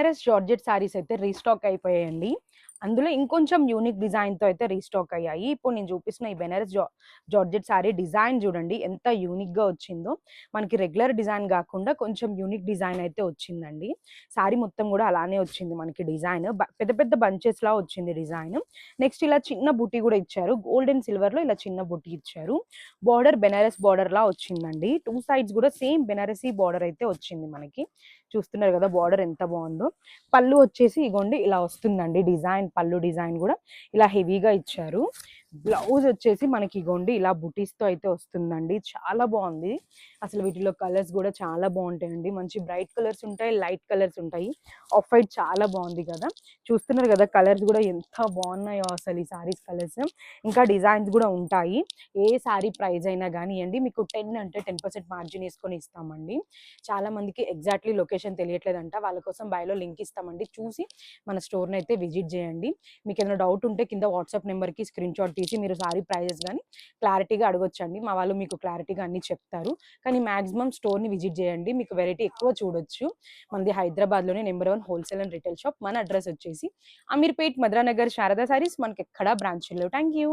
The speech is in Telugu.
బెనారస్ జార్జెట్ సారీస్ అయితే రీస్టాక్ అయిపోయాయండి. అందులో ఇంకొంచెం యూనిక్ డిజైన్‌తో అయితే రీస్టాక్ అయ్యాయి. ఇప్పుడు నేను చూపిస్తున్న ఈ బెనారస్ జార్జెట్ సారీ డిజైన్ చూడండి ఎంత యూనిక్‌గా వచ్చిందో. మనకి రెగ్యులర్ డిజైన్ గాకుండా కొంచెం యూనిక్ డిజైన్ అయితే వచ్చిందండి. సారీ మొత్తం గూడా అలానే వచ్చింది మనకి డిజైన్. పెద్ద పెద్ద బంచెస్‌లా వచ్చింది డిజైన్. నెక్స్ట్ ఇలా చిన్న బుటీ గూడా ఇచ్చారు. గోల్డ్ అండ్ సిల్వర్‌లో ఇలా చిన్న బుటీ ఇచ్చారు. బోర్డర్ బెనారస్ బోర్డర్‌లా వచ్చిందండి. 2 సైడ్స్ గూడా సేమ్ బెనారసీ బోర్డర్ అయితే వచ్చింది మనకి. చూస్తున్నారు గదా! బోర్డర్ ఎంత బావుందో. పళ్ళు వచ్చేసి ఇగోండి ఇలా వస్తుందండి డిజైన్. పళ్ళు డిజైన్ కూడా ఇలా హెవీగా ఇచ్చారు. బ్లౌజ్ వచ్చేసి మనకి ఇగోండి ఇలా బుటీస్తో అయితే వస్తుందండి. చాలా బాగుంది. అసలు వీటిలో కలర్స్ కూడా చాలా బాగుంటాయండి. మంచి బ్రైట్ కలర్స్ ఉంటాయి, లైట్ కలర్స్ ఉంటాయి. ఆఫ్ వైట్ చాలా బాగుంది కదా. చూస్తున్నారు కదా కలర్స్ కూడా ఎంత బాగున్నాయో అసలు ఈ సారీస్ కలర్స్. ఇంకా డిజైన్స్ కూడా ఉంటాయి. ఏ సారీ ప్రైస్ అయినా కానివ్వండి మీకు 10 అంటే 10% మార్జిన్ వేసుకొని ఇస్తామండి. చాలా మందికి ఎగ్జాక్ట్లీ లొకేషన్ తెలియట్లేదంట. వాళ్ళ కోసం బయోలో లింక్ ఇస్తామండి. చూసి మన స్టోర్ని అయితే విజిట్ చేయండి. మీకు ఏదైనా డౌట్ ఉంటే కింద వాట్సాప్ నెంబర్కి స్క్రీన్ షాట్ తీసి మీరు సారీ ప్రైజెస్ కానీ క్లారిటీగా అడగొచ్చండి. మా వాళ్ళు మీకు క్లారిటీగా అన్ని చెప్తారు. కానీ మాక్సిమం స్టోర్ని విజిట్ చేయండి. మీకు వెరైటీ ఎక్కువ చూడొచ్చు. మనది హైదరాబాద్లోనే number 1 wholesale and retail shop. మన అడ్రస్ వచ్చేసి అమీర్పేట్, మద్రానగర్, శారదా సారీస్. మనకి ఎక్కడా బ్రాంచ్ లేవు. Thank you.